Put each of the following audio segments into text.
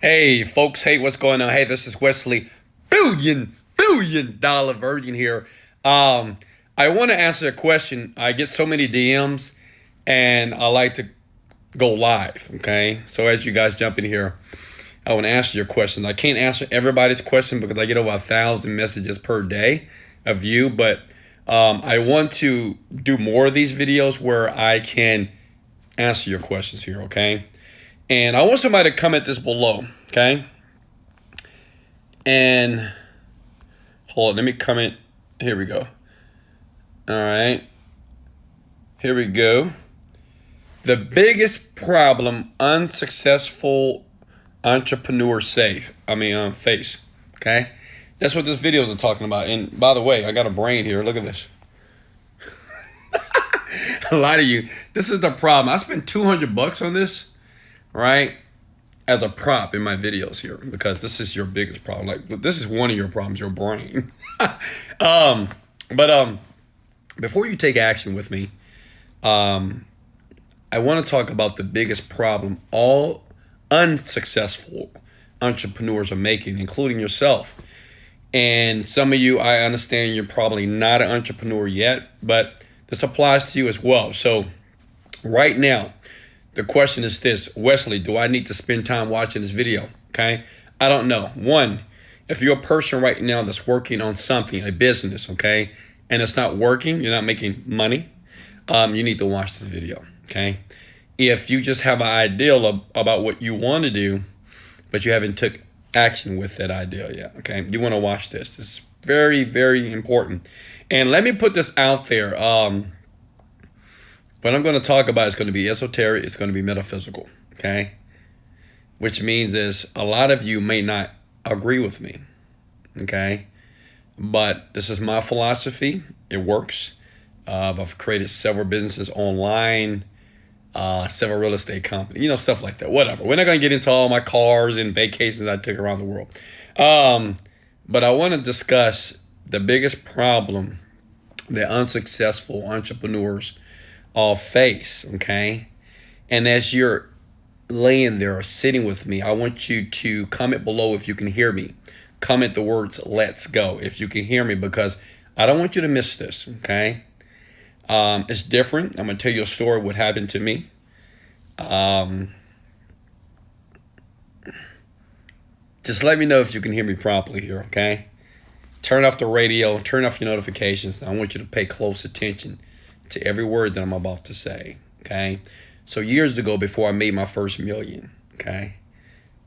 Hey, folks. Hey, what's going on? Hey, this is Wesley billion dollar virgin here. I want to answer a question. I get so many DMs and I like to go live. Okay. So as you guys jump in here, I want to answer your questions. I can't answer everybody's question because I get over 1,000 messages per day of you, but I want to do more of these videos where I can answer your questions here. Okay. And I want somebody to comment this below, okay? And hold on, let me comment. Here we go. All right. Here we go. The biggest problem unsuccessful entrepreneurs face, okay? That's what this video is talking about. And by the way, I got a brain here. Look at this. A lot of you, this is the problem. I spent $200 on this, right, as a prop in my videos here, because this is your biggest problem. Like, this is one of your problems, your brain. But before you take action with me, I want to talk about the biggest problem all unsuccessful entrepreneurs are making, including yourself. And some of you, I understand you're probably not an entrepreneur yet, but this applies to you as well. So right now, the question is this: Wesley, do I need to spend time watching this video? Okay. I don't know. One, if you're a person right now that's working on something, a business, okay, and it's not working, you're not making money, you need to watch this video. Okay. If you just have an idea about what you want to do, but you haven't took action with that idea yet, okay, you want to watch this. It's very, very important. And let me put this out there. What I'm going to talk about is going to be esoteric. It's going to be metaphysical, okay? Which means is a lot of you may not agree with me, okay? But this is my philosophy. It works. I've created several businesses online, several real estate companies, stuff like that, whatever. We're not going to get into all my cars and vacations I took around the world. But I want to discuss the biggest problem that unsuccessful entrepreneurs all face, okay? And as you're laying there or sitting with me, I want you to comment below if you can hear me. Comment the words "let's go" if you can hear me, because I don't want you to miss this, okay? It's different. I'm gonna tell you a story what happened to me. Just let me know if you can hear me properly here, okay? Turn off the radio, turn off your notifications. I want you to pay close attention to every word that I'm about to say, okay? So years ago, before I made my first million, okay,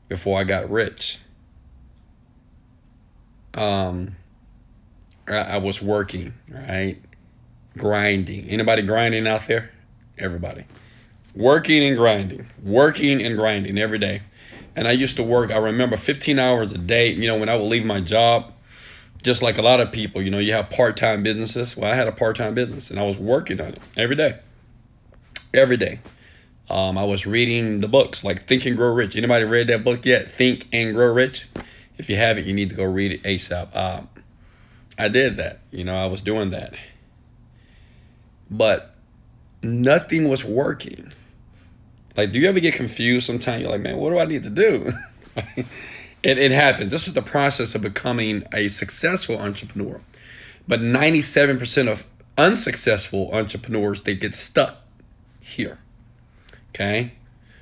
before I got rich, I was working, right? Grinding. Anybody grinding out there? Everybody. Working and grinding every day. And I used to work, I remember 15 hours a day, when I would leave my job. Just like a lot of people, you have part-time businesses. Well, I had a part-time business and I was working on it every day. Every day. I was reading the books like Think and Grow Rich. Anybody read that book yet? Think and Grow Rich? If you haven't, you need to go read it ASAP. I did that. I was doing that. But nothing was working. Like, do you ever get confused sometimes? You're like, man, what do I need to do? It happens. This is the process of becoming a successful entrepreneur. But 97% of unsuccessful entrepreneurs, they get stuck here. Okay?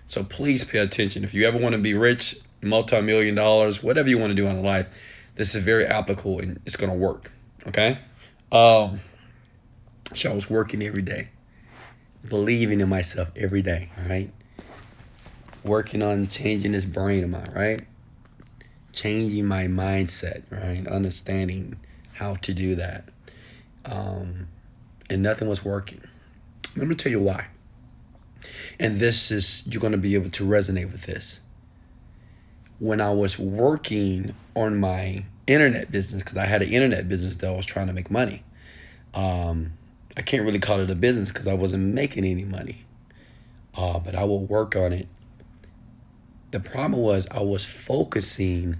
So please pay attention. If you ever want to be rich, multi-million dollars, whatever you want to do in life, this is very applicable and it's going to work. Okay? So I was working every day, believing in myself every day, right? Working on changing this brain of mine, right? Changing my mindset, right? Understanding how to do that. And nothing was working. Let me tell you why. And you're going to be able to resonate with this. When I was working on my internet business, because I had an internet business that I was trying to make money. I can't really call it a business because I wasn't making any money. But I will work on it. The problem was I was focusing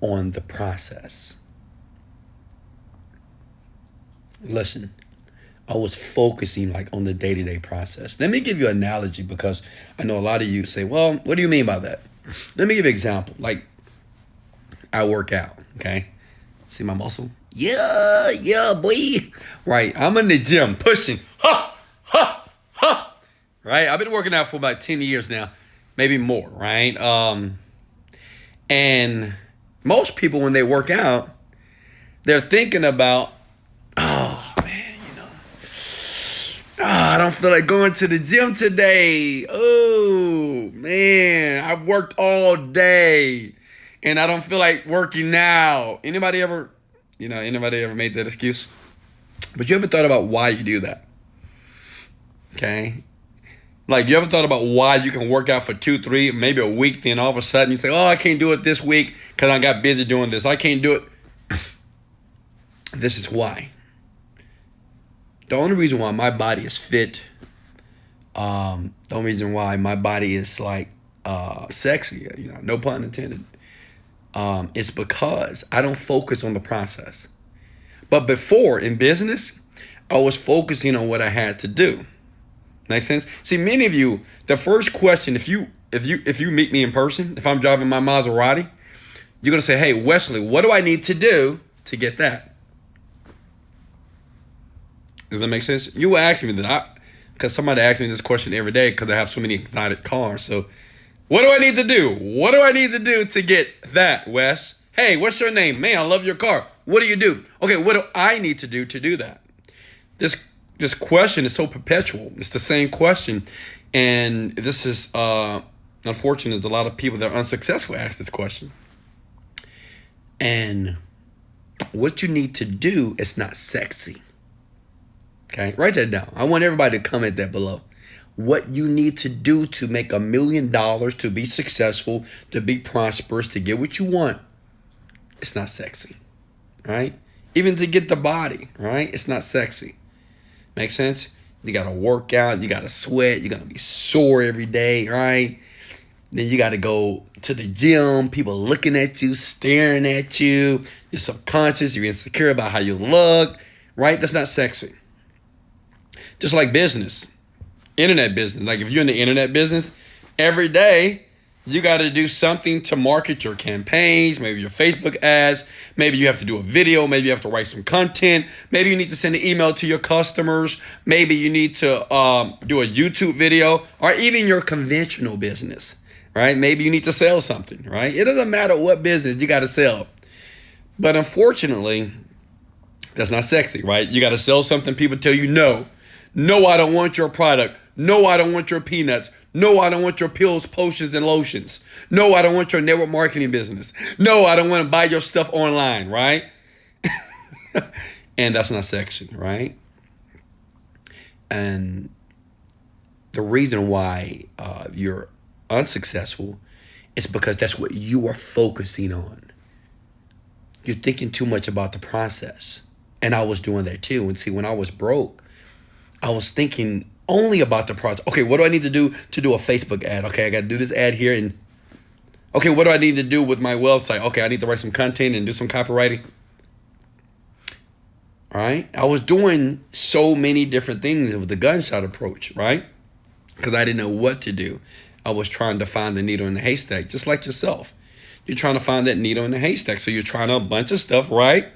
on the process. Listen, I was focusing like on the day-to-day process. Let me give you an analogy because I know a lot of you say, well, what do you mean by that? Let me give you an example. Like, I work out, okay? See my muscle? Yeah, yeah, boy. Right, I'm in the gym pushing. Ha, ha, ha. Right, I've been working out for about 10 years now, maybe more, right? And most people, when they work out, they're thinking about, oh, man, I don't feel like going to the gym today. Oh, man, I've worked all day and I don't feel like working now. Anybody ever made that excuse? But you ever thought about why you do that? Okay. Like, you ever thought about why you can work out for 2, 3, maybe a week, then all of a sudden you say, oh, I can't do it this week because I got busy doing this. I can't do it. This is why. The only reason why my body is fit, the only reason why my body is like sexy, no pun intended, is because I don't focus on the process. But before, in business, I was focusing on what I had to do. Make sense? See, many of you, the first question, if you meet me in person, if I'm driving my Maserati, you're gonna say, hey, Wesley, what do I need to do to get that? Does that make sense? You ask me that because somebody asks me this question every day because I have so many exotic cars. So, what do I need to do? What do I need to do to get that, Wes? Hey, what's your name? Man, I love your car. What do you do? Okay, what do I need to do that? This question is so perpetual. It's the same question. And this is unfortunate. There's a lot of people that are unsuccessful ask this question. And what you need to do is not sexy. Okay, write that down. I want everybody to comment that below. What you need to do to make $1 million, to be successful, to be prosperous, to get what you want, it's not sexy, right? Even to get the body, right? It's not sexy. Make sense? You got to work out. You got to sweat. You're going to be sore every day, right? Then you got to go to the gym. People looking at you, staring at you. You're subconscious. You're insecure about how you look, right? That's not sexy. Just like business, internet business. Like if you're in the internet business, every day you got to do something to market your campaigns, maybe your Facebook ads. Maybe you have to do a video. Maybe you have to write some content. Maybe you need to send an email to your customers. Maybe you need to do a YouTube video, or even your conventional business, right? Maybe you need to sell something, right? It doesn't matter what business you got to sell. But unfortunately, that's not sexy, right? You got to sell something. People tell you no. No, I don't want your product. No, I don't want your peanuts. No, I don't want your pills, potions, and lotions. No, I don't want your network marketing business. No, I don't want to buy your stuff online, right? And that's not sexy, right? And the reason why you're unsuccessful is because that's what you are focusing on. You're thinking too much about the process. And I was doing that too. And see, when I was broke, I was thinking only about the process. Okay, what do I need to do a Facebook ad? Okay, I got to do this ad here. And okay, what do I need to do with my website? Okay, I need to write some content and do some copywriting. All right. I was doing so many different things with the gunshot approach, right? Because I didn't know what to do. I was trying to find the needle in the haystack, just like yourself. You're trying to find that needle in the haystack. So you're trying a bunch of stuff, right?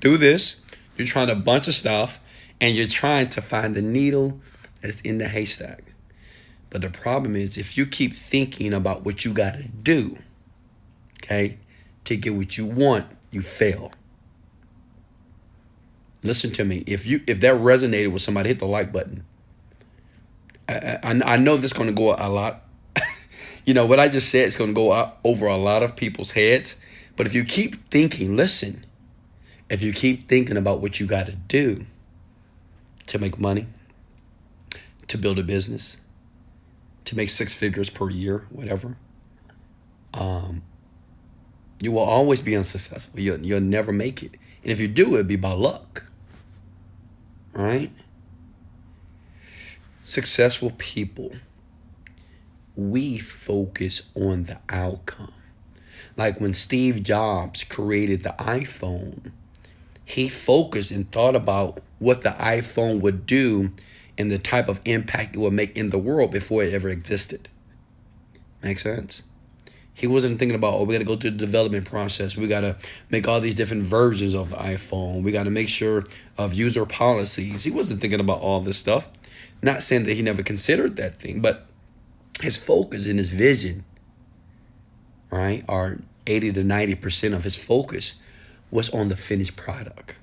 Do this. You're trying a bunch of stuff. And you're trying to find the needle that is in the haystack. But the problem is, if you keep thinking about what you got to do, okay, to get what you want, you fail. Listen to me. If that resonated with somebody, hit the like button. I know this is going to go a lot. What I just said is going to go over a lot of people's heads. But if you keep thinking, listen, if you keep thinking about what you got to do to make money, to build a business, to make 6 figures per year, whatever, you will always be unsuccessful. You'll never make it. And if you do, it'll be by luck. Right? Successful people, we focus on the outcome. Like when Steve Jobs created the iPhone, he focused and thought about what the iPhone would do and the type of impact it would make in the world before it ever existed. Make sense? He wasn't thinking about, oh, we got to go through the development process. We got to make all these different versions of the iPhone. We got to make sure of user policies. He wasn't thinking about all this stuff. Not saying that he never considered that thing, but his focus and his vision, right, are 80 to 90% of his focus was on the finished product.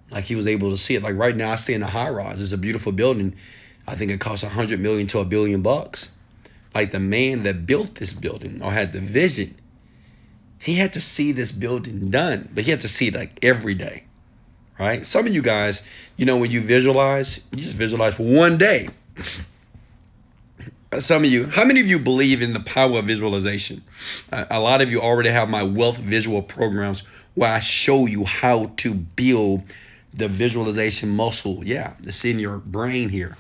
Like he was able to see it. Like right now, I stay in a high rise. It's a beautiful building. I think it costs $100 million to $1 billion. Like the man that built this building or had the vision, he had to see this building done, but he had to see it like every day, right? Some of you guys, when you visualize, you just visualize for one day. Some of you, how many of you believe in the power of visualization? A lot of you already have my wealth visual programs where I show you how to build the visualization muscle. Yeah, it's in your brain here.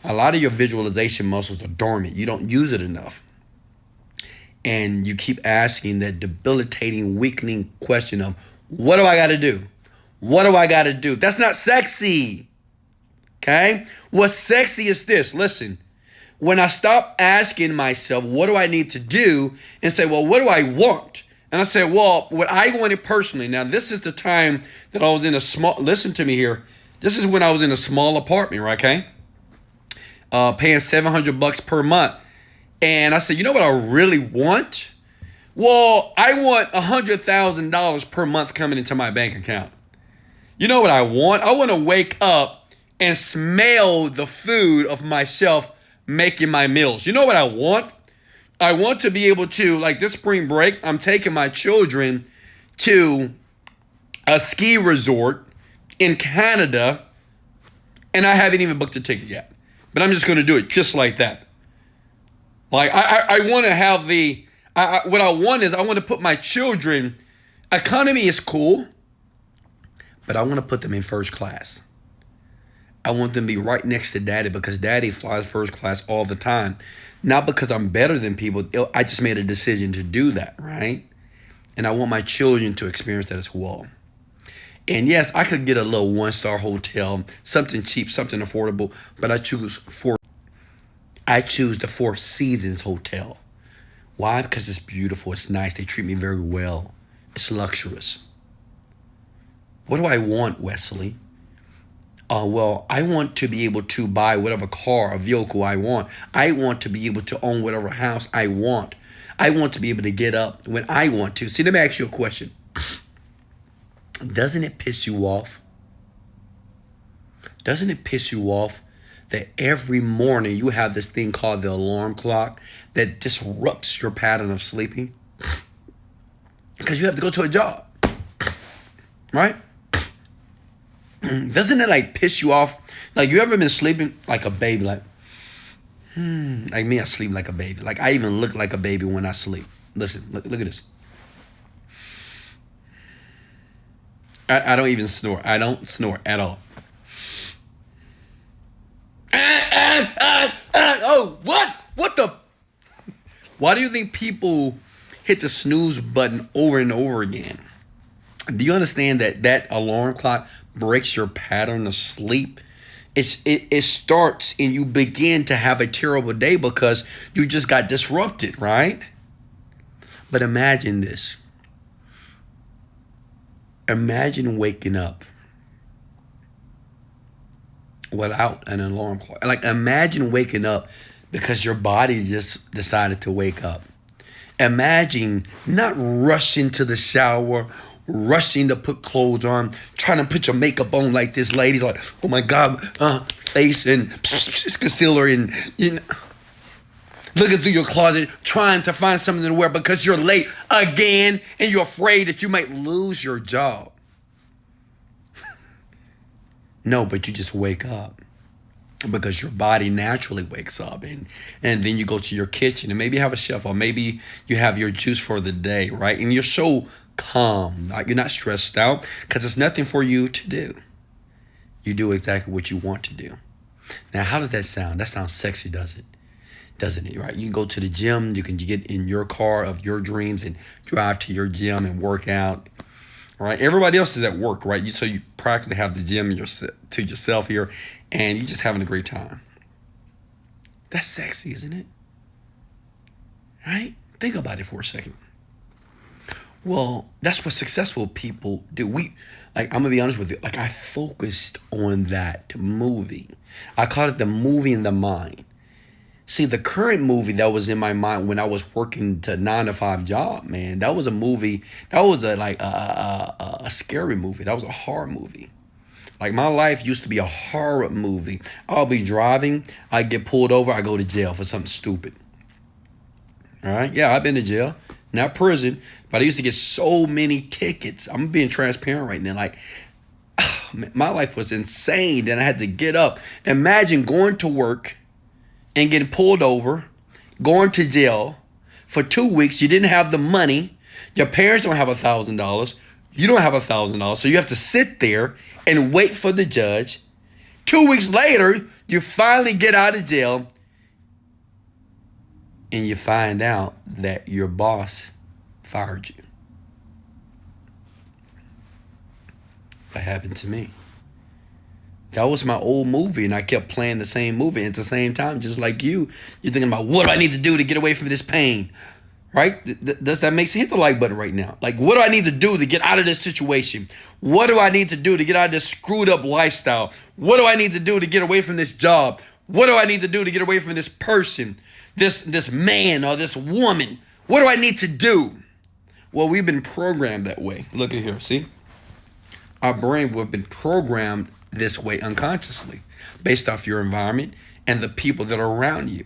A lot of your visualization muscles are dormant. You don't use it enough. And you keep asking that debilitating, weakening question of, what do I got to do? What do I got to do? That's not sexy. Okay? What's sexy is this. Listen, when I stop asking myself, what do I need to do? And say, well, what do I want? And I say, well, what I wanted personally. Now, this is the time that I was in a small, listen to me here. This is when I was in a small apartment, right? Okay? Paying $700 per month. And I said, you know what I really want? Well, I want $100,000 per month coming into my bank account. You know what I want? I want to wake up and smell the food of myself making my meals. You know what I want? I want to be able to, like this spring break, I'm taking my children to a ski resort in Canada, and I haven't even booked a ticket yet. But I'm just going to do it just like that. Like, I want to have what I want is I want to put my children, economy is cool, but I want to put them in first class. I want them to be right next to daddy because daddy flies first class all the time. Not because I'm better than people. I just made a decision to do that, right? And I want my children to experience that as well. And yes, I could get a little one-star hotel, something cheap, something affordable, but I choose the Four Seasons Hotel. Why? Because it's beautiful, it's nice, they treat me very well, it's luxurious. What do I want, Wesley? Well, I want to be able to buy whatever car or vehicle I want. I want to be able to own whatever house I want. I want to be able to get up when I want to. See, let me ask you a question. Doesn't it piss you off? Doesn't it piss you off that every morning you have this thing called the alarm clock that disrupts your pattern of sleeping? Because you have to go to a job, right? Doesn't it like piss you off? Like you ever been sleeping like a baby? Like me, I sleep like a baby. Like I even look like a baby when I sleep. Listen, look at this. I don't even snore. I don't snore at all. Oh, what? What the? Why do you think people hit the snooze button over and over again? Do you understand that alarm clock breaks your pattern of sleep? It starts and you begin to have a terrible day because you just got disrupted, right? But imagine this. Imagine waking up without an alarm clock. Like imagine waking up because your body just decided to wake up. Imagine not rushing to the shower, rushing to put clothes on, trying to put your makeup on like this lady's like, oh my God, face and concealer and looking through your closet, trying to find something to wear because you're late again and you're afraid that you might lose your job. No, but you just wake up because your body naturally wakes up and then you go to your kitchen and maybe have a chef or maybe you have your juice for the day, right? And you're so calm, like you're not stressed out because there's nothing for you to do. You do exactly what you want to do. Now, how does that sound? That sounds sexy, doesn't it, right? You can go to the gym, you can get in your car of your dreams and drive to your gym and work out, right? Everybody else is at work, right? So you practically have the gym to yourself here and you're just having a great time. That's sexy, isn't it? Right? Think about it for a second. Well, that's what successful people do. I'm gonna be honest with you. Like, I focused on that movie. I call it the movie in the mind. See, the current movie that was in my mind when I was working to 9 to 5 job, man, that was a movie. That was a scary movie. That was a horror movie. Like, my life used to be a horror movie. I'll be driving, I get pulled over, I go to jail for something stupid. All right, yeah, I've been to jail, not prison, but I used to get so many tickets. I'm being transparent right now. Like, man, my life was insane. Then I had to get up. Imagine going to work and getting pulled over, going to jail for 2 weeks. You didn't have the money. Your parents don't have $1,000. You don't have $1,000. So you have to sit there and wait for the judge. 2 weeks later, you finally get out of jail and you find out that your boss fired you. That happened to me. That was my old movie, and I kept playing the same movie. And at the same time, just like you're thinking about, what do I need to do to get away from this pain? Right? Does that make sense? Hit the like button right now. Like, what do I need to do to get out of this situation? What do I need to do to get out of this screwed up lifestyle? What do I need to do to get away from this job? What do I need to do to get away from this person, this man or this woman? What do I need to do? Well, we've been programmed that way. Look at here, see? Our brain would have been programmed this way unconsciously based off your environment and the people that are around you.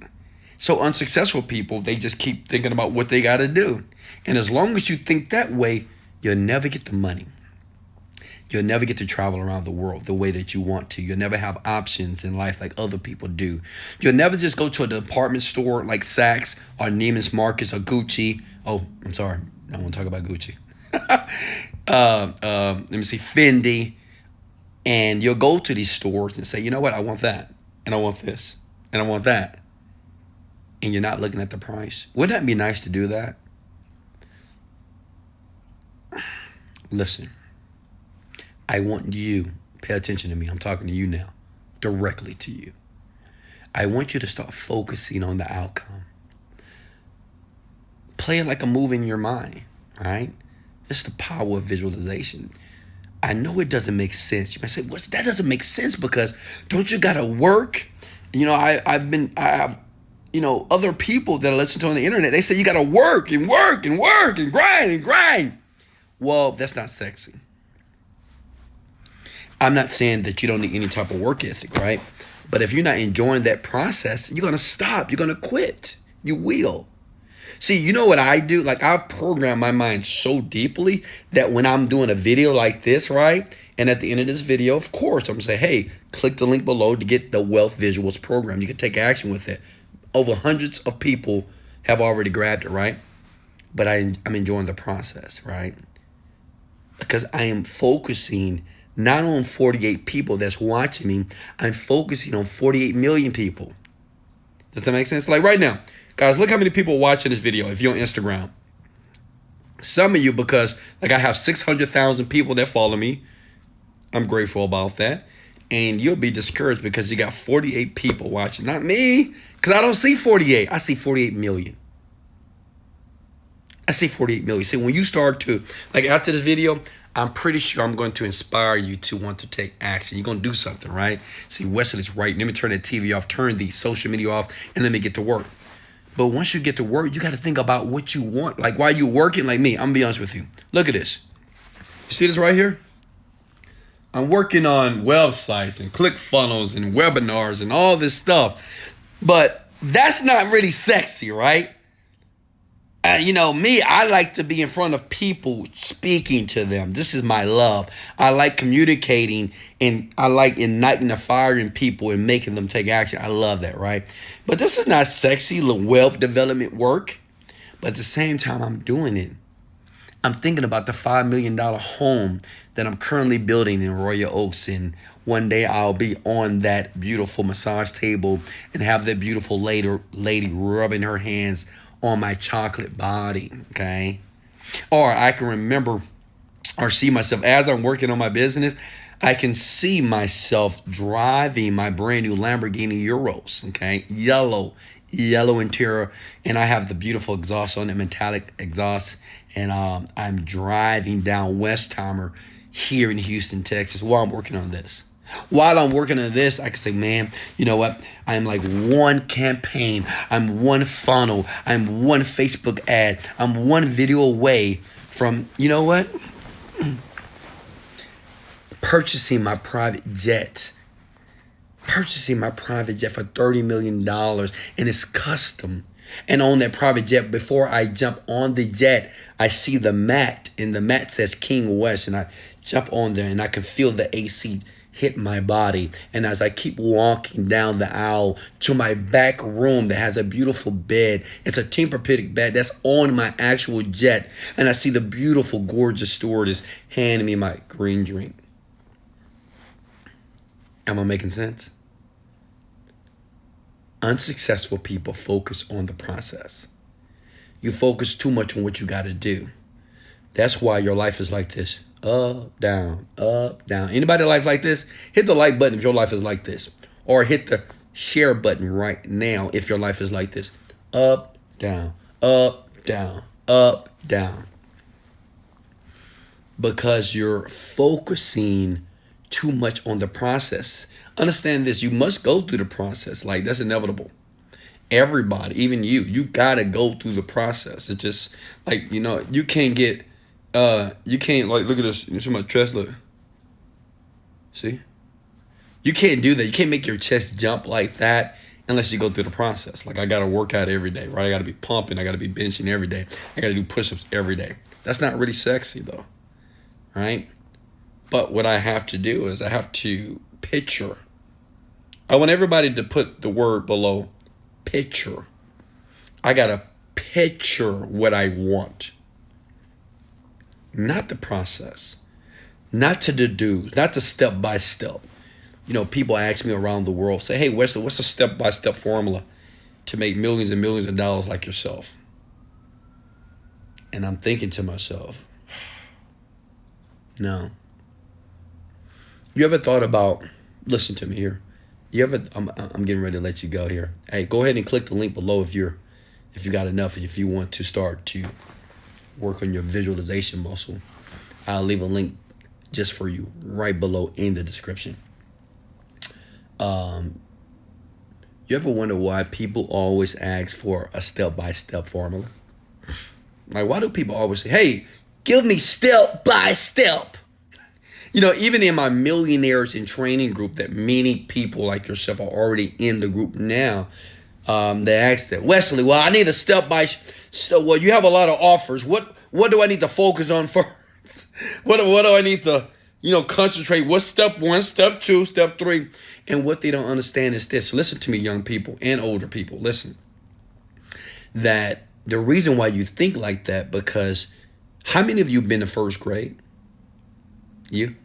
So unsuccessful people, they just keep thinking about what they got to do. And as long as you think that way, you'll never get the money. You'll never get to travel around the world the way that you want to. You'll never have options in life like other people do. You'll never just go to a department store like Saks or Neiman's Marcus or Gucci. Oh, I'm sorry. I don't want to talk about Gucci. Let me see, Fendi. And you'll go to these stores and say, you know what? I want that. And I want this. And I want that. And you're not looking at the price. Wouldn't that be nice to do that? Listen, I want you, pay attention to me. I'm talking to you now, directly to you. I want you to start focusing on the outcome. Play it like a movie in your mind, right? It's the power of visualization. I know it doesn't make sense. You might say, "What? That doesn't make sense because don't you gotta work?" You know, I have other people that I listen to on the internet. They say you gotta work and work and work and grind and grind. Well, that's not sexy. I'm not saying that you don't need any type of work ethic, right? But if you're not enjoying that process, you're gonna stop. You're gonna quit. You will. See, you know what I do? Like, I program my mind so deeply that when I'm doing a video like this, right? And at the end of this video, of course, I'm going to say, hey, click the link below to get the Wealth Visuals program. You can take action with it. Over hundreds of people have already grabbed it, right? But I'm enjoying the process, right? Because I am focusing not on 48 people that's watching me. I'm focusing on 48 million people. Does that make sense? Like right now. Guys, look how many people are watching this video if you're on Instagram. Some of you, because like I have 600,000 people that follow me. I'm grateful about that. And you'll be discouraged because you got 48 people watching. Not me, because I don't see 48. I see 48 million. I see 48 million. See, when you start to, like after this video, I'm pretty sure I'm going to inspire you to want to take action. You're going to do something, right? See, Wesley's right. Let me turn the TV off, turn the social media off, and let me get to work. But once you get to work, you got to think about what you want. Like while you're working, like me, I'm going to be honest with you. Look at this. You see this right here? I'm working on websites and ClickFunnels and webinars and all this stuff. But that's not really sexy, right? Me, I like to be in front of people speaking to them. This is my love. I like communicating and I like igniting the fire in people and making them take action. I love that, right? But this is not sexy wealth development work. But at the same time, I'm doing it. I'm thinking about the $5 million home that I'm currently building in Royal Oaks. And one day I'll be on that beautiful massage table and have that beautiful lady rubbing her hands on my chocolate body, okay? Or I can remember or see myself as I'm working on my business, I can see myself driving my brand new Lamborghini Euros, okay? Yellow yellow interior, and I have the beautiful exhaust on it, metallic exhaust. And I'm driving down Westheimer here in Houston, Texas, while I'm working on this. While I'm working on this, I can say, man, you know what? I'm like one campaign. I'm one funnel. I'm one Facebook ad. I'm one video away from, you know what? Purchasing my private jet. Purchasing my private jet for $30 million. And it's custom. And on that private jet, before I jump on the jet, I see the mat. And the mat says King West. And I jump on there and I can feel the AC hit my body. And as I keep walking down the aisle to my back room that has a beautiful bed, it's a Tempur-Pedic bed that's on my actual jet. And I see the beautiful, gorgeous stewardess handing me my green drink. Am I making sense? Unsuccessful people focus on the process. You focus too much on what you got to do. That's why your life is like this. Up, down, up, down. Anybody life like this? Hit the like button if your life is like this. Or hit the share button right now if your life is like this. Up, down, up, down, up, down. Because you're focusing too much on the process. Understand this, you must go through the process. Like, that's inevitable. Everybody, even you gotta go through the process. It's just like, you can't get you can't, like, look at this. You see my chest, look. See? You can't do that. You can't make your chest jump like that unless you go through the process. Like, I got to work out every day, right? I got to be pumping. I got to be benching every day. I got to do push-ups every day. That's not really sexy, though, right? But what I have to do is I have to picture. I want everybody to put the word below picture. I got to picture what I want. Not the process, not to the do's, not the step by step. People ask me around the world, say, hey, Wesley, what's a step by step formula to make millions and millions of dollars like yourself? And I'm thinking to myself, no. You ever thought about, listen to me here. I'm getting ready to let you go here. Hey, go ahead and click the link below if you got enough, and if you want to start to work on your visualization muscle. I'll leave a link just for you right below in the description. You ever wonder why people always ask for a step-by-step formula? Like, why do people always say, hey, give me step-by-step? Even in my Millionaires in Training group that many people like yourself are already in the group now, they ask that, Wesley, well, I need a step-by-step. Well, you have a lot of offers. What do I need to focus on first? What do I need to, concentrate? What's step 1, step 2, step 3? And what they don't understand is this. Listen to me, young people and older people. Listen. That the reason why you think like that, because how many of you been to first grade? You?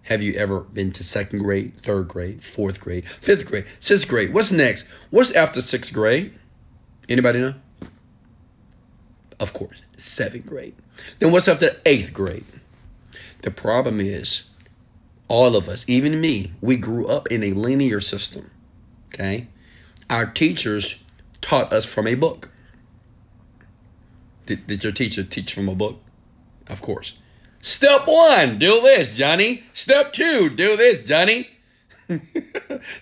Have you ever been to second grade, third grade, fourth grade, fifth grade, sixth grade? What's next? What's after sixth grade? Anybody know? Of course, seventh grade. Then what's after eighth grade? The problem is, all of us, even me, we grew up in a linear system, okay? Our teachers taught us from a book. Did your teacher teach from a book? Of course. Step 1, do this, Johnny. Step 2, do this, Johnny.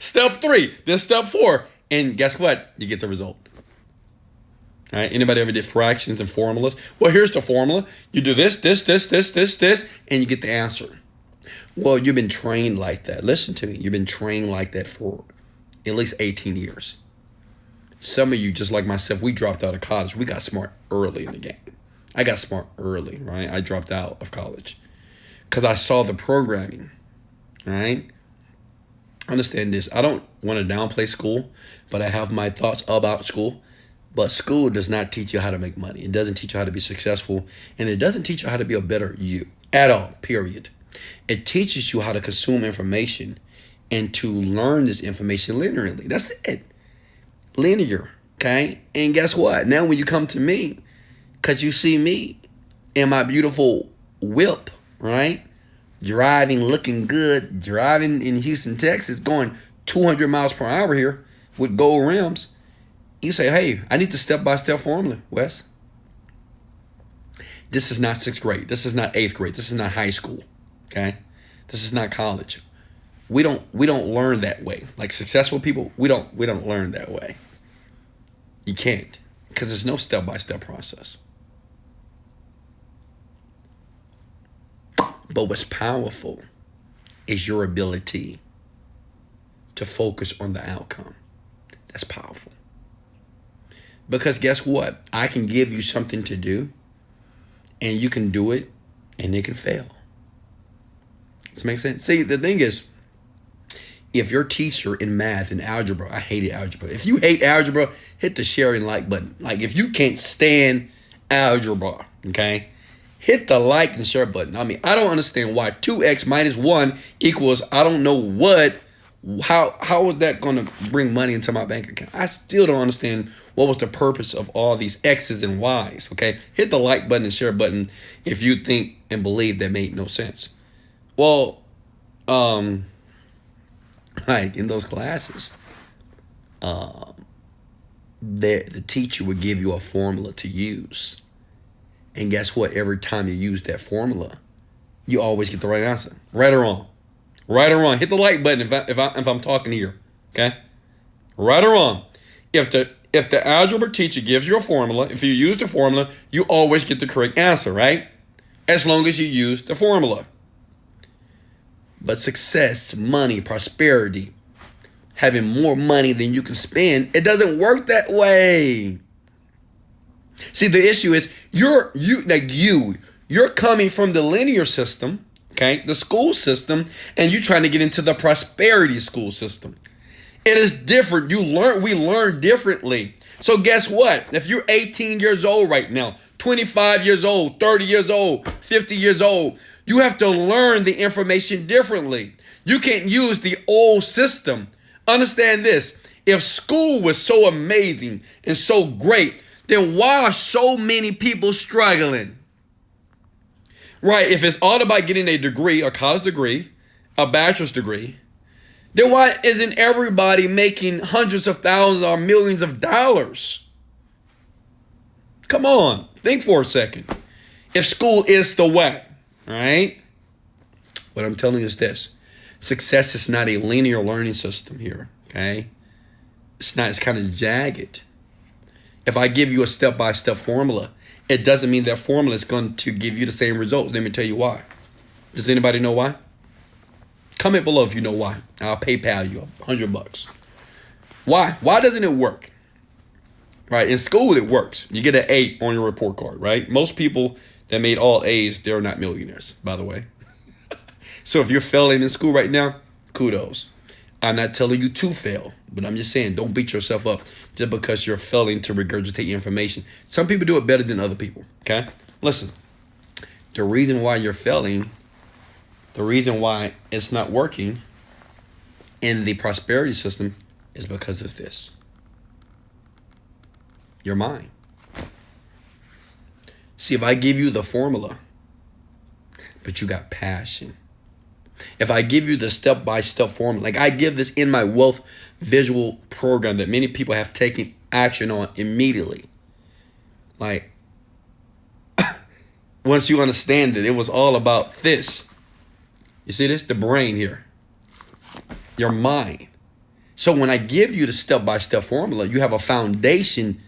Step 3, then step 4. And guess what? You get the result. All right, anybody ever did fractions and formulas? Well, here's the formula. You do this, and you get the answer. Well, you've been trained like that. Listen to me. You've been trained like that for at least 18 years. Some of you, just like myself, we dropped out of college. We got smart early in the game. I got smart early, right? I dropped out of college because I saw the programming, right? Understand this. I don't want to downplay school, but I have my thoughts about school. But school does not teach you how to make money. It doesn't teach you how to be successful. And it doesn't teach you how to be a better you at all, period. It teaches you how to consume information and to learn this information linearly. That's it. Linear, okay? And guess what? Now when you come to me, because you see me in my beautiful whip, right? Driving, looking good, driving in Houston, Texas, going 200 miles per hour here with gold rims. You say, hey, I need the step-by-step formula, Wes. This is not sixth grade. This is not eighth grade. This is not high school. Okay? This is not college. We don't learn that way. Like successful people, we don't learn that way. You can't, because there's no step-by-step process. But what's powerful is your ability to focus on the outcome. That's powerful. Because guess what? I can give you something to do, and you can do it, and it can fail. Does that make sense? See, the thing is, if your teacher in math and algebra, I hated algebra. If you hate algebra, hit the share and like button. Like if you can't stand algebra, okay? Hit the like and share button. I mean, I don't understand why 2x minus 1 equals, I don't know what. How is that going to bring money into my bank account? I still don't understand what was the purpose of all these X's and Y's, okay? Hit the like button and share button if you think and believe that made no sense. Well, like in those classes, the teacher would give you a formula to use. And guess what? Every time you use that formula, you always get the right answer. Right or wrong. Right or wrong. Hit the like button if I'm talking here. Okay? Right or wrong. If the algebra teacher gives you a formula, if you use the formula, you always get the correct answer, right? As long as you use the formula. But success, money, prosperity, having more money than you can spend, it doesn't work that way. See, the issue is you're coming from the linear system, okay, the school system, and you're trying to get into the prosperity school system. It is different. We learn differently. So guess what? If you're 18 years old right now, 25 years old, 30 years old, 50 years old, you have to learn the information differently. You can't use the old system. Understand this. If school was so amazing and so great, then why are so many people struggling? Right? If it's all about getting a degree, a college degree, a bachelor's degree, then why isn't everybody making hundreds of thousands or millions of dollars? Come on. Think for a second. If school is the way, right? What I'm telling you is this. Success is not a linear learning system here, okay? It's kind of jagged. If I give you a step-by-step formula, it doesn't mean that formula is going to give you the same results. Let me tell you why. Does anybody know why? Comment below if you know why. I'll PayPal you $100. Why? Why doesn't it work? Right? In school, it works. You get an A on your report card, right? Most people that made all A's, they're not millionaires, by the way. So if you're failing in school right now, kudos. I'm not telling you to fail, but I'm just saying don't beat yourself up just because you're failing to regurgitate information. Some people do it better than other people, okay? Listen, the reason why you're failing, the reason why it's not working in the prosperity system is because of this. Your mind. See, if I give you the formula, but you got passion, if I give you the step-by-step formula, like I give this in my wealth visual program that many people have taken action on immediately. Like, once you understand that it was all about this. You see this? The brain here. Your mind. So when I give you the step-by-step formula, you have a foundation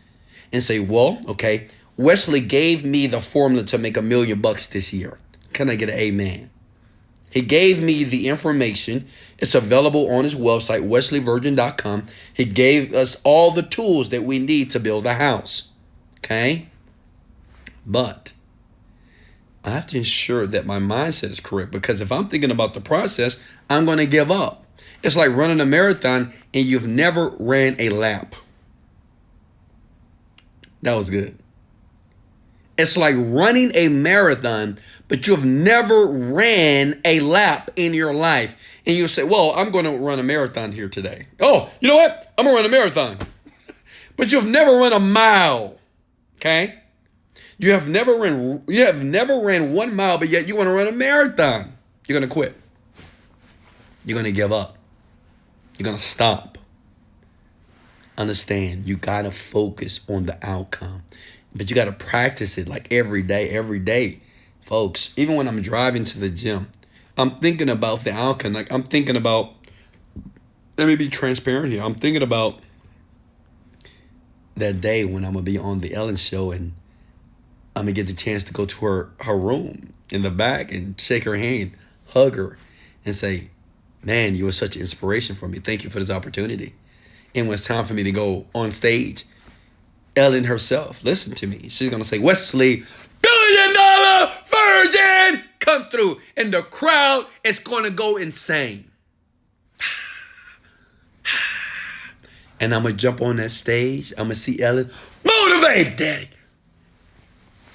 and say, well, okay, Wesley gave me the formula to make $1 million this year. Can I get an amen? He gave me the information. It's available on his website, wesleyvirgin.com. He gave us all the tools that we need to build a house. Okay? But I have to ensure that my mindset is correct, because if I'm thinking about the process, I'm going to give up. It's like running a marathon and you've never ran a lap. That was good. It's like running a marathon, but you've never ran a lap in your life. And you say, well, I'm going to run a marathon here today. Oh, you know what? I'm going to run a marathon. But you've never run a mile. Okay? You have never ran 1 mile, but yet you want to run a marathon. You're going to quit. You're going to give up. You're going to stop. Understand, you got to focus on the outcome, but you got to practice it like every day, folks. Even when I'm driving to the gym, I'm thinking about the outcome. Like I'm thinking about, let me be transparent here. I'm thinking about that day when I'm going to be on the Ellen show and I'm going to get the chance to go to her room in the back and shake her hand, hug her, and say, man, you were such an inspiration for me. Thank you for this opportunity. And when it's time for me to go on stage, Ellen herself, listen to me. She's going to say, Wesley, $1 billion Virgin, come through. And the crowd is going to go insane. And I'm going to jump on that stage. I'm going to see Ellen. Motivate, daddy.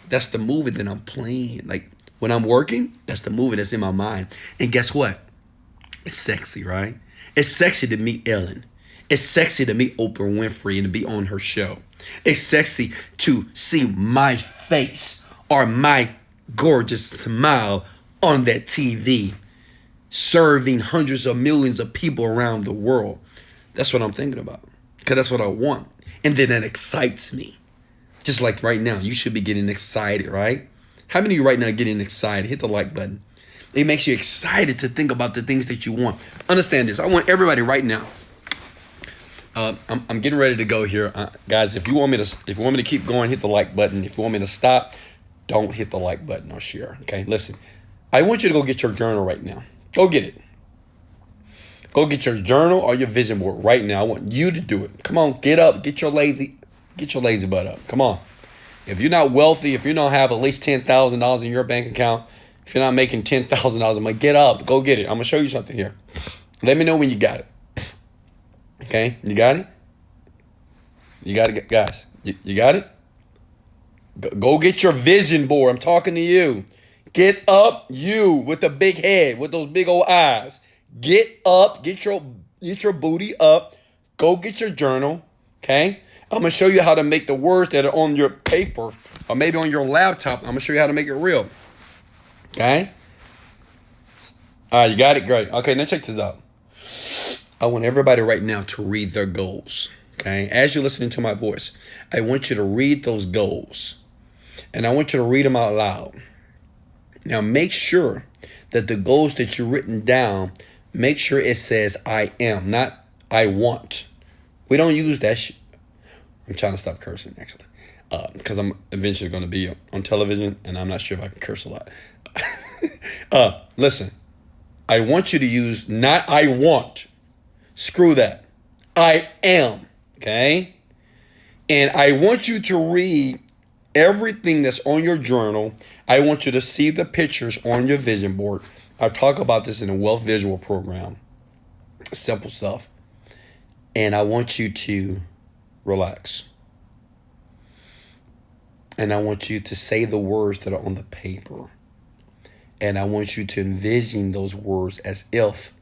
That's the movie that I'm playing. Like when I'm working, that's the movie that's in my mind. And guess what? It's sexy, right? It's sexy to meet Ellen. It's sexy to meet Oprah Winfrey and to be on her show. It's sexy to see my face or my gorgeous smile on that TV, serving hundreds of millions of people around the world. That's what I'm thinking about, because that's what I want. And then that excites me. Just like right now, you should be getting excited, right? How many of you right now are getting excited? Hit the like button. It makes you excited to think about the things that you want. Understand this. I want everybody right now. I'm getting ready to go here, guys. If you want me to keep going, hit the like button. If you want me to stop, don't hit the like button or share. Okay, listen. I want you to go get your journal right now. Go get it. Go get your journal or your vision board right now. I want you to do it. Come on, get up. Get your lazy butt up. Come on. If you're not wealthy, if you don't have at least $10,000 in your bank account, if you're not making $10,000 a month, get up. Go get it. I'm gonna show you something here. Let me know when you got it. Okay, you got it? You got it, guys. You got it? Go get your vision board. I'm talking to you. Get up, you with the big head, with those big old eyes. Get up, get your booty up. Go get your journal, okay? I'm going to show you how to make the words that are on your paper or maybe on your laptop. I'm going to show you how to make it real, okay? All right, you got it? Great. Okay, now check this out. I want everybody right now to read their goals, okay? As you're listening to my voice, I want you to read those goals, and I want you to read them out loud. Now, make sure that the goals that you've written down, make sure it says I am, not I want. We don't use that shit. I'm trying to stop cursing, actually, because I'm eventually going to be on television, and I'm not sure if I can curse a lot. Listen, I want you to use not I want. Screw that. I am, okay? And I want you to read everything that's on your journal. I want you to see the pictures on your vision board. I talk about this in a wealth visual program. Simple stuff. And I want you to relax. And I want you to say the words that are on the paper. And I want you to envision those words as if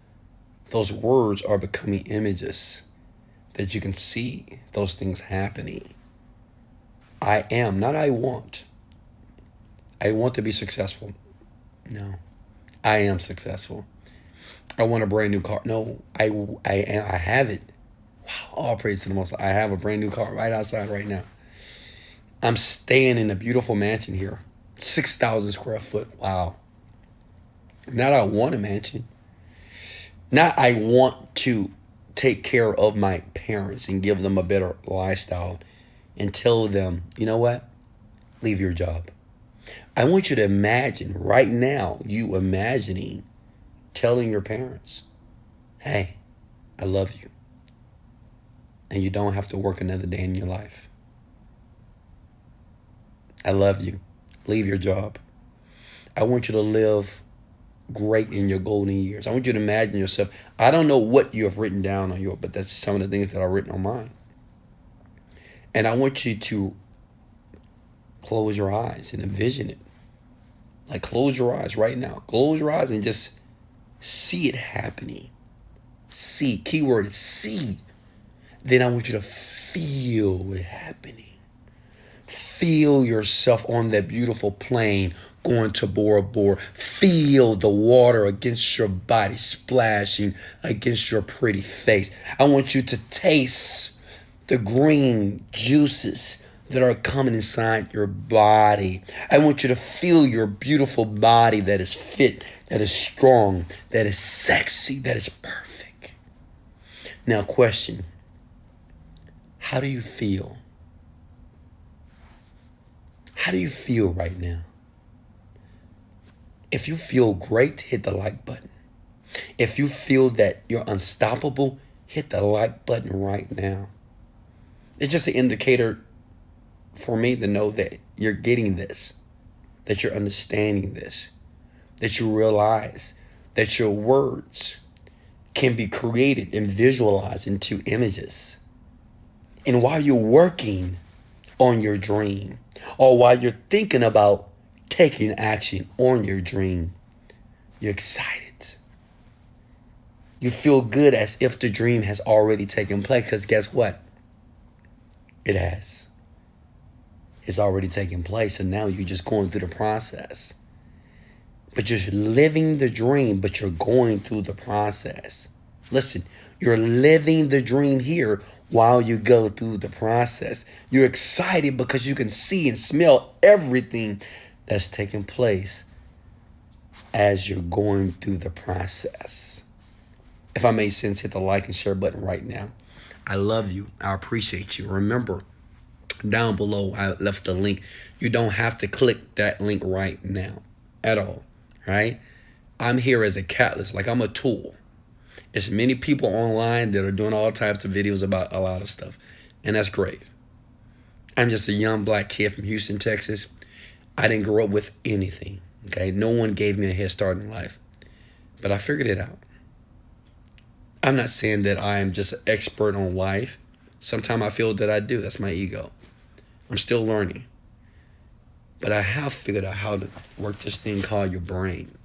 those words are becoming images that you can see those things happening. I am, not I want. I want to be successful. No, I am successful. I want a brand new car. No, I have it. Wow, all praise to the Most High. I have a brand new car right outside right now. I'm staying in a beautiful mansion here, 6,000 square foot. Wow. Not I want a mansion. Not I want to take care of my parents and give them a better lifestyle and tell them, you know what? Leave your job. I want you to imagine right now, you imagining telling your parents, hey, I love you. And you don't have to work another day in your life. I love you. Leave your job. I want you to live great in your golden years. I want you to imagine yourself. I don't know what you have written down on but that's some of the things that are written on mine. And I want you to close your eyes and envision it. Like close your eyes right now. Close your eyes and just see it happening. See, keyword is see. Then I want you to feel it happening. Feel yourself on that beautiful plane going to Bora Bora. Feel the water against your body splashing against your pretty face. I want you to taste the green juices that are coming inside your body. I want you to feel your beautiful body that is fit, that is strong, that is sexy, that is perfect. Now, question, how do you feel? How do you feel right now? If you feel great, hit the like button. If you feel that you're unstoppable, hit the like button right now. It's just an indicator for me to know that you're getting this, that you're understanding this, that you realize that your words can be created and visualized into images. And while you're working on your dream, or while you're thinking about taking action on your dream, you're excited. You feel good as if the dream has already taken place, because guess what? It has. It's already taken place, and now you're just going through the process. But you're living the dream, but you're going through the process. Listen, you're living the dream here while you go through the process. You're excited because you can see and smell everything that's taking place as you're going through the process. If I made sense, hit the like and share button right now. I love you. I appreciate you. Remember, down below, I left a link. You don't have to click that link right now at all, right? I'm here as a catalyst, like I'm a tool. There's many people online that are doing all types of videos about a lot of stuff, and that's great. I'm just a young black kid from Houston, Texas. I didn't grow up with anything, okay? No one gave me a head start in life, but I figured it out. I'm not saying that I am just an expert on life. Sometimes I feel that I do. That's my ego. I'm still learning. But I have figured out how to work this thing called your brain.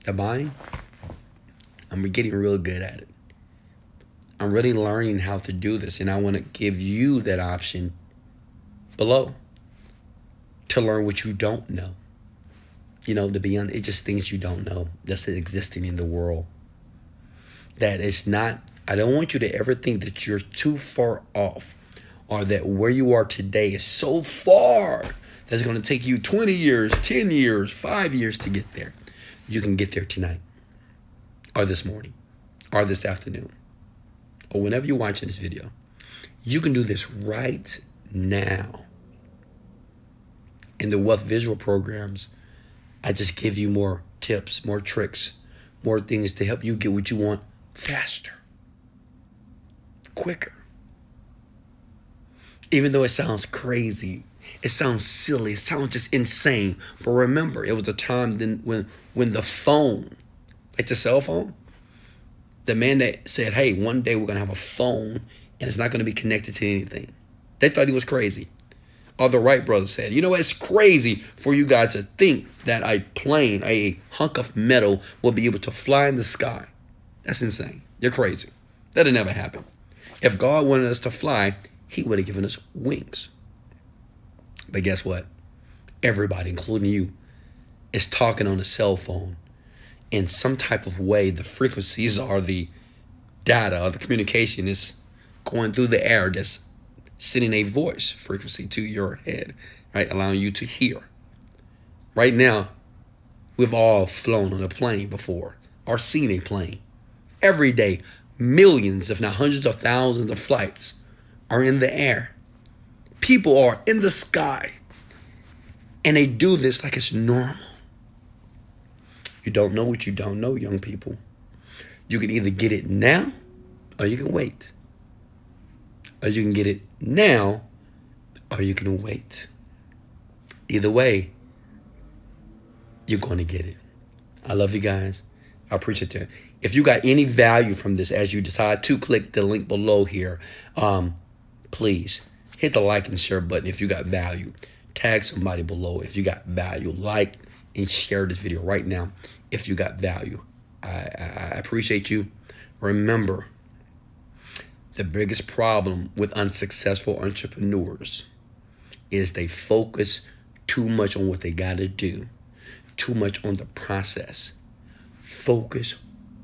The mind, I'm getting real good at it. I'm really learning how to do this, and I want to give you that option below to learn what you don't know. You know, to be honest, it's just things you don't know that's existing in the world. That it's not, I don't want you to ever think that you're too far off, or that where you are today is so far that it's going to take you 20 years, 10 years, 5 years to get there. You can get there tonight, or this morning, or this afternoon, or whenever you're watching this video. You can do this right now. In the Wealth Visual programs, I just give you more tips, more tricks, more things to help you get what you want faster, quicker. Even though it sounds crazy, it sounds silly, it sounds just insane. But remember, it was a time then when the phone, like the cell phone, the man that said, hey, one day we're going to have a phone and it's not going to be connected to anything. They thought he was crazy. Or the Wright brothers said, you know what, it's crazy for you guys to think that a plane, a hunk of metal, will be able to fly in the sky. That's insane. You're crazy. That'll never happen. If God wanted us to fly, he would have given us wings. But guess what? Everybody, including you, is talking on a cell phone in some type of way. The frequencies or the data or the communication is going through the air that's sending a voice frequency to your head, right? Allowing you to hear. Right now, we've all flown on a plane before or seen a plane. Every day, millions, if not hundreds of thousands of flights are in the air. People are in the sky, and they do this like it's normal. You don't know what you don't know, young people. You can either get it now, or you can wait. Or you can get it now, or you can wait. Either way, you're going to get it. I love you guys. I appreciate it. If you got any value from this as you decide to click the link below here, please hit the like and share button if you got value. Tag somebody below if you got value. Like and share this video right now if you got value. I appreciate you. Remember, the biggest problem with unsuccessful entrepreneurs is they focus too much on what they got to do, too much on the process. Focus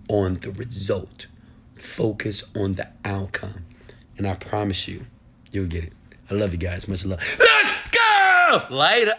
on the result. Focus on the outcome. And I promise you, You'll get it. I love you guys. Much love. Let's go! Later.